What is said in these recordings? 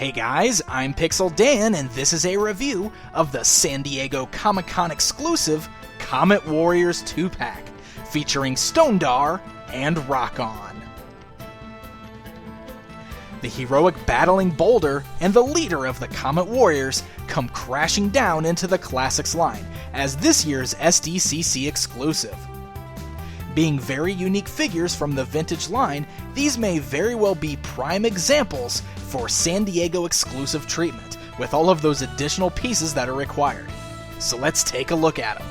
Hey guys, I'm Pixel Dan, and this is a review of the San Diego Comic-Con exclusive Comet Warriors 2-pack, featuring Stonedar and Rokkon. The heroic battling boulder and the leader of the Comet Warriors come crashing down into the Classics line as this year's SDCC exclusive. Being very unique figures from the vintage line, these may very well be prime examples for San Diego exclusive treatment, with all of those additional pieces that are required. So let's take a look at them.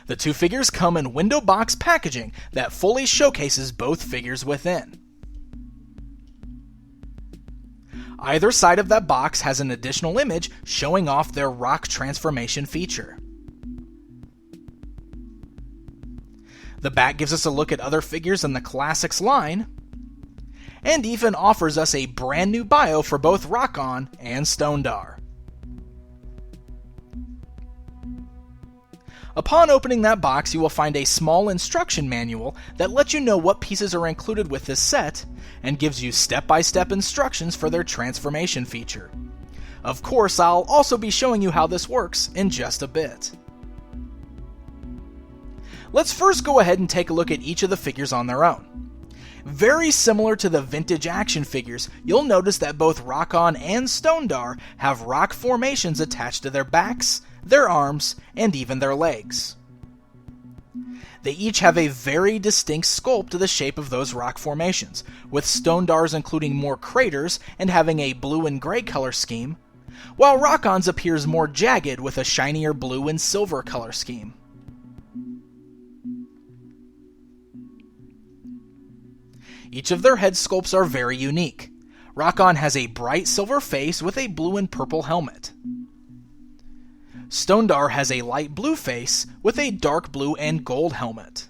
The two figures come in window box packaging that fully showcases both figures within. Either side of that box has an additional image showing off their rock transformation feature. The back gives us a look at other figures in the Classics line, and even offers us a brand new bio for both Rokkon and Stonedar. Upon opening that box, you will find a small instruction manual that lets you know what pieces are included with this set, and gives you step-by-step instructions for their transformation feature. Of course, I'll also be showing you how this works in just a bit. Let's first go ahead and take a look at each of the figures on their own. Very similar to the vintage action figures, you'll notice that both Rokkon and Stonedar have rock formations attached to their backs, their arms, and even their legs. They each have a very distinct sculpt to the shape of those rock formations, with Stonedar's including more craters and having a blue and gray color scheme, while Rokkon's appears more jagged with a shinier blue and silver color scheme. Each of their head sculpts are very unique. Rokkon has a bright silver face with a blue and purple helmet. Stonedar has a light blue face with a dark blue and gold helmet.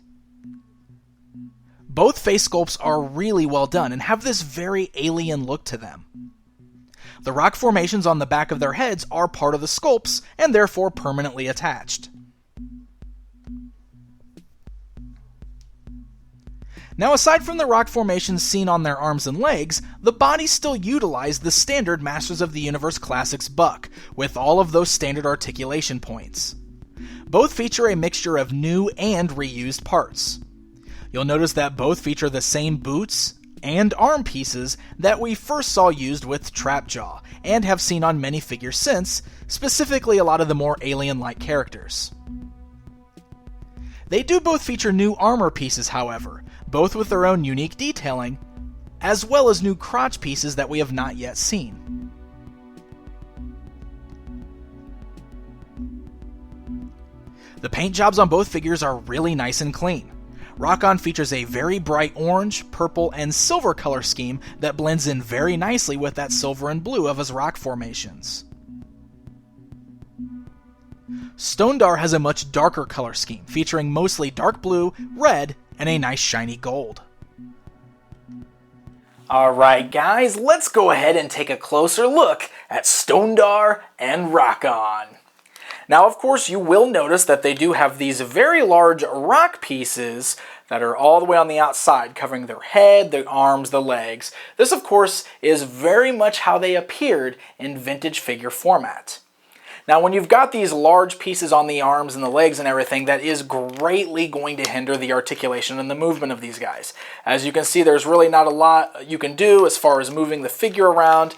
Both face sculpts are really well done and have this very alien look to them. The rock formations on the back of their heads are part of the sculpts and therefore permanently attached. Now, aside from the rock formations seen on their arms and legs, the bodies still utilize the standard Masters of the Universe Classics buck, with all of those standard articulation points. Both feature a mixture of new and reused parts. You'll notice that both feature the same boots and arm pieces that we first saw used with Trapjaw, and have seen on many figures since, specifically a lot of the more alien-like characters. They do both feature new armor pieces, however, both with their own unique detailing, as well as new crotch pieces that we have not yet seen. The paint jobs on both figures are really nice and clean. Rokkon features a very bright orange, purple, and silver color scheme that blends in very nicely with that silver and blue of his rock formations. Stonedar has a much darker color scheme, featuring mostly dark blue, red, and a nice shiny gold. Alright guys, let's go ahead and take a closer look at Stonedar and Rokkon. Now of course you will notice that they do have these very large rock pieces that are all the way on the outside, covering their head, their arms, the legs. This of course is very much how they appeared in vintage figure format. Now when you've got these large pieces on the arms and the legs and everything, that is greatly going to hinder the articulation and the movement of these guys. As you can see, there's really not a lot you can do as far as moving the figure around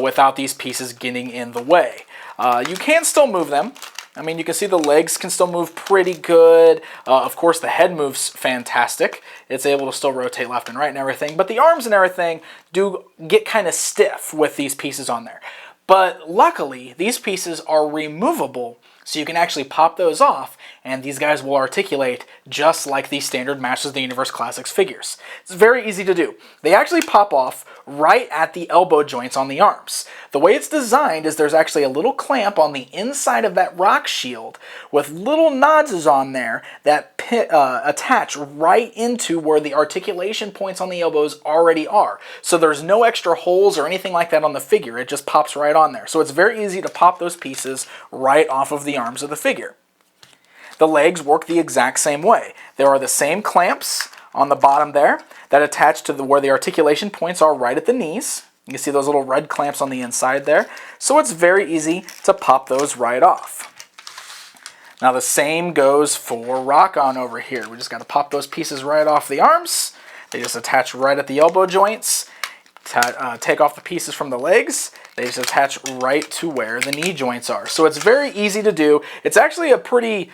without these pieces getting in the way. You can still move them. I mean, you can see the legs can still move pretty good. Of course, the head moves fantastic. It's able to still rotate left and right and everything. But the arms and everything do get kind of stiff with these pieces on there. But luckily, these pieces are removable, so you can actually pop those off, and these guys will articulate just like the standard Masters of the Universe Classics figures. It's very easy to do. They actually pop off right at the elbow joints on the arms. The way it's designed is there's actually a little clamp on the inside of that rock shield with little nozzles on there that attach right into where the articulation points on the elbows already are. So there's no extra holes or anything like that on the figure. It just pops right on there. So it's very easy to pop those pieces right off of the arms of the figure. The legs work the exact same way. There are the same clamps on the bottom there that attach to where the articulation points are right at the knees. You can see those little red clamps on the inside there. So it's very easy to pop those right off. Now the same goes for Rokkon over here. We just got to pop those pieces right off the arms. They just attach right at the elbow joints. Take off the pieces from the legs. They just attach right to where the knee joints are. So it's very easy to do. It's actually a pretty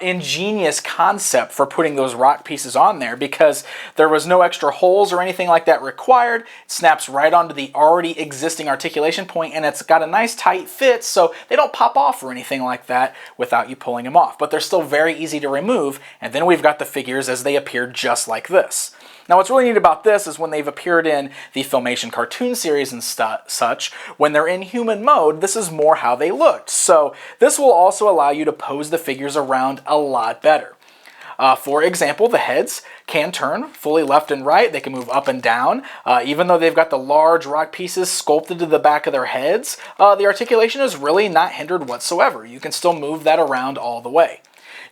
ingenious concept for putting those rock pieces on there because there was no extra holes or anything like that required. It snaps right onto the already existing articulation point, and it's got a nice tight fit so they don't pop off or anything like that without you pulling them off. But they're still very easy to remove, and then we've got the figures as they appear just like this. Now what's really neat about this is when they've appeared in the Filmation cartoon series and such, when they're in human mode, this is more how they looked. So this will also allow you to pose the figures around a lot better. For example, the heads can turn fully left and right. They can move up and down. Even though they've got the large rock pieces sculpted to the back of their heads, the articulation is really not hindered whatsoever. You can still move that around all the way.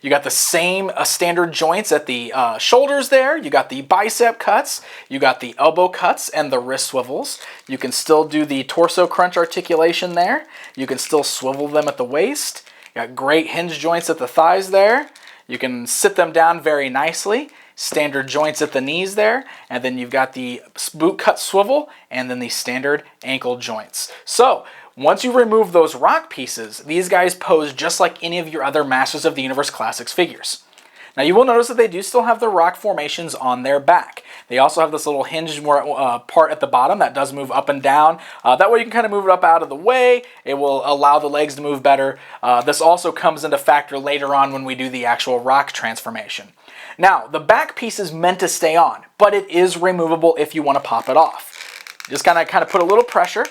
You got the same standard joints at the shoulders there. You got the bicep cuts. You got the elbow cuts and the wrist swivels. You can still do the torso crunch articulation there. You can still swivel them at the waist. You got great hinge joints at the thighs there. You can sit them down very nicely. Standard joints at the knees there. And then you've got the boot cut swivel and then the standard ankle joints. So once you remove those rock pieces, these guys pose just like any of your other Masters of the Universe Classics figures. Now you will notice that they do still have the rock formations on their back. They also have this little hinged part at the bottom that does move up and down. That way you can kind of move it up out of the way. It will allow the legs to move better. This also comes into factor later on when we do the actual rock transformation. Now the back piece is meant to stay on, but it is removable if you want to pop it off. Just kind of put a little pressure,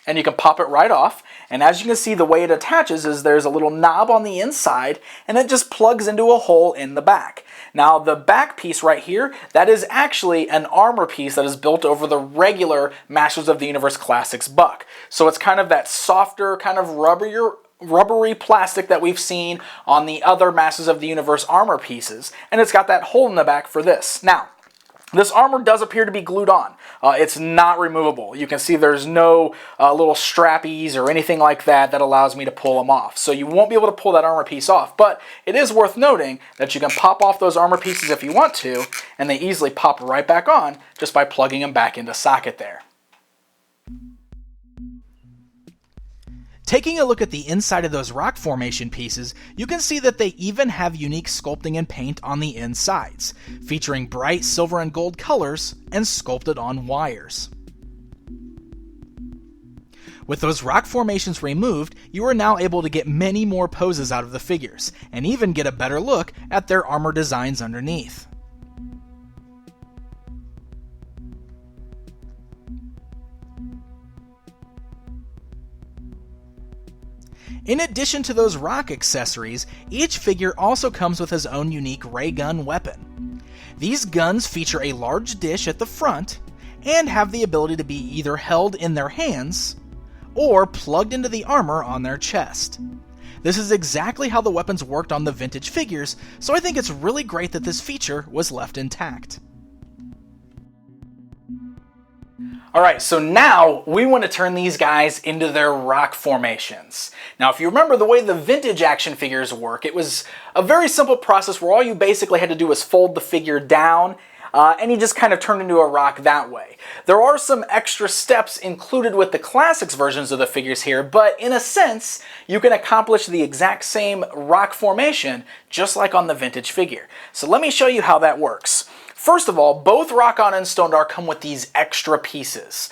and you can pop it right off. And as you can see, the way it attaches is there's a little knob on the inside, and it just plugs into a hole in the back. Now the back piece right here, that is actually an armor piece that is built over the regular Masters of the Universe Classics buck. So it's kind of that softer, kind of rubbery plastic that we've seen on the other Masters of the Universe armor pieces. And it's got that hole in the back for this. Now, this armor does appear to be glued on. It's not removable. You can see there's no little strappies or anything like that that allows me to pull them off. So you won't be able to pull that armor piece off. But it is worth noting that you can pop off those armor pieces if you want to, and they easily pop right back on just by plugging them back into socket there. Taking a look at the inside of those rock formation pieces, you can see that they even have unique sculpting and paint on the insides, featuring bright silver and gold colors and sculpted on wires. With those rock formations removed, you are now able to get many more poses out of the figures, and even get a better look at their armor designs underneath. In addition to those rock accessories, each figure also comes with his own unique ray gun weapon. These guns feature a large dish at the front, and have the ability to be either held in their hands, or plugged into the armor on their chest. This is exactly how the weapons worked on the vintage figures, so I think it's really great that this feature was left intact. Alright, so now we want to turn these guys into their rock formations. Now if you remember the way the vintage action figures work, it was a very simple process where all you basically had to do was fold the figure down, and he just kind of turned into a rock that way. There are some extra steps included with the classics versions of the figures here, but in a sense, you can accomplish the exact same rock formation just like on the vintage figure. So let me show you how that works. First of all, both Rokkon and Stonedar come with these extra pieces.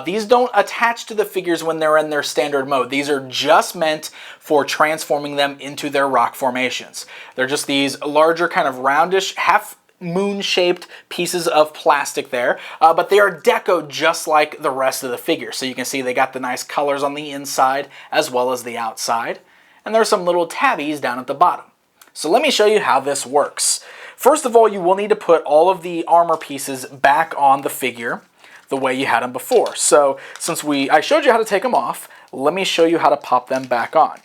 These don't attach to the figures when they're in their standard mode. These are just meant for transforming them into their rock formations. They're just these larger kind of roundish, half moon-shaped pieces of plastic there, but they are decoed just like the rest of the figure. So you can see they got the nice colors on the inside as well as the outside. And there's some little tabbies down at the bottom. So let me show you how this works. First of all, you will need to put all of the armor pieces back on the figure the way you had them before. So since I showed you how to take them off, let me show you how to pop them back on.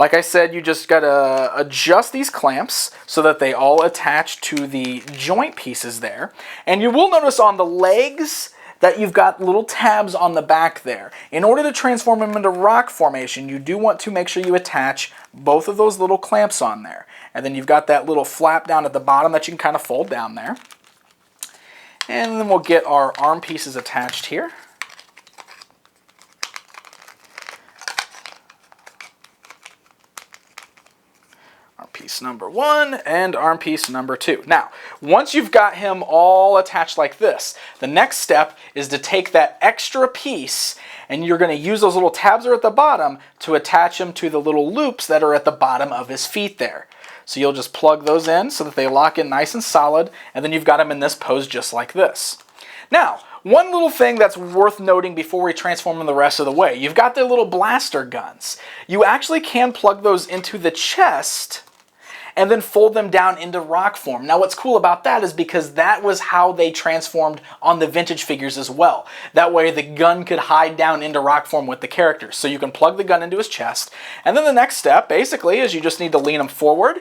Like I said, you just gotta adjust these clamps so that they all attach to the joint pieces there. And you will notice on the legs that you've got little tabs on the back there. In order to transform them into rock formation, you do want to make sure you attach both of those little clamps on there. And then you've got that little flap down at the bottom that you can kind of fold down there. And then we'll get our arm pieces attached here. Arm piece number 1 and arm piece number 2. Now, once you've got him all attached like this, the next step is to take that extra piece and you're going to use those little tabs that are at the bottom to attach him to the little loops that are at the bottom of his feet there. So you'll just plug those in so that they lock in nice and solid, and then you've got him in this pose just like this. Now, one little thing that's worth noting before we transform them the rest of the way, you've got their little blaster guns. You actually can plug those into the chest and then fold them down into rock form. Now what's cool about that is because that was how they transformed on the vintage figures as well. That way the gun could hide down into rock form with the characters. So you can plug the gun into his chest, and then the next step basically is you just need to lean him forward,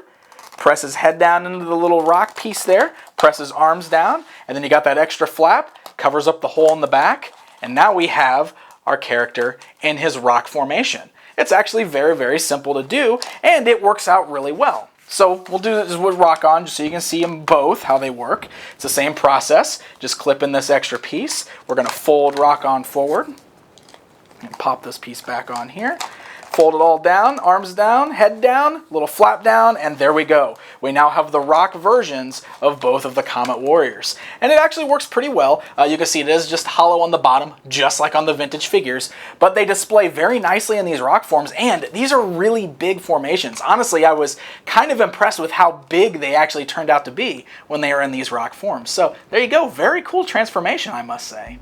press his head down into the little rock piece there, press his arms down, and then you got that extra flap, covers up the hole in the back, and now we have our character in his rock formation. It's actually very, very simple to do, and it works out really well. So we'll do this with Rokkon just so you can see them both, how they work. It's the same process, just clip in this extra piece. We're going to fold Rokkon forward and pop this piece back on here. Fold it all down, arms down, head down, little flap down, and there we go. We now have the rock versions of both of the Comet Warriors. And it actually works pretty well. You can see it is just hollow on the bottom, just like on the vintage figures, but they display very nicely in these rock forms, and these are really big formations. Honestly, I was kind of impressed with how big they actually turned out to be when they are in these rock forms. So there you go, very cool transformation, I must say.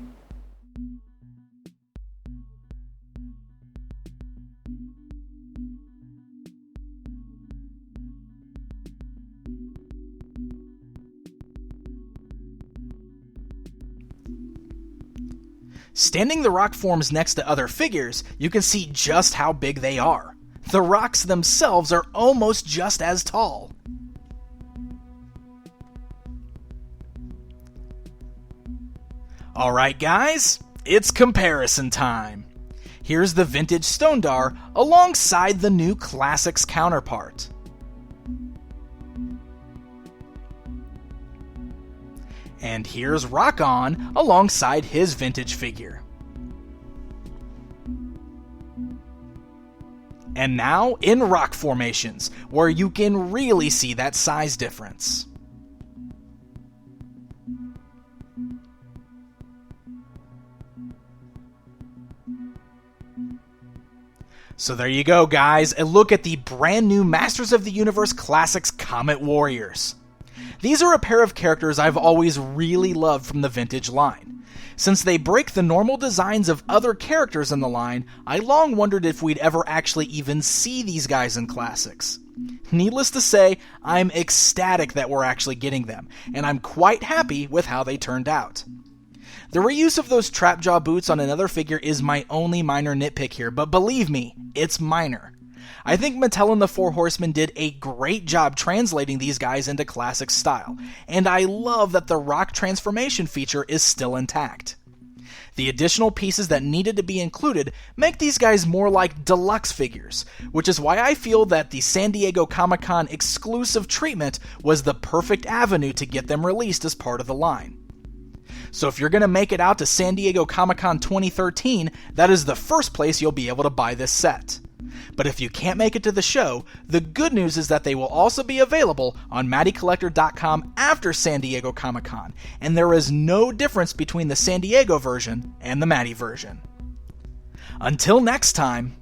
Standing the rock forms next to other figures, you can see just how big they are. The rocks themselves are almost just as tall. Alright guys, it's comparison time. Here's the vintage Stonedar alongside the new Classics counterpart. And here's Rokkon alongside his vintage figure. And now in rock formations, where you can really see that size difference. So there you go guys, a look at the brand new Masters of the Universe Classics Comet Warriors. These are a pair of characters I've always really loved from the vintage line. Since they break the normal designs of other characters in the line, I long wondered if we'd ever actually even see these guys in Classics. Needless to say, I'm ecstatic that we're actually getting them, and I'm quite happy with how they turned out. The reuse of those trapjaw boots on another figure is my only minor nitpick here, but believe me, it's minor. I think Mattel and the Four Horsemen did a great job translating these guys into classic style, and I love that the rock transformation feature is still intact. The additional pieces that needed to be included make these guys more like deluxe figures, which is why I feel that the San Diego Comic-Con exclusive treatment was the perfect avenue to get them released as part of the line. So if you're going to make it out to San Diego Comic-Con 2013, that is the first place you'll be able to buy this set. But if you can't make it to the show, the good news is that they will also be available on MattyCollector.com after San Diego Comic-Con, and there is no difference between the San Diego version and the Matty version. Until next time,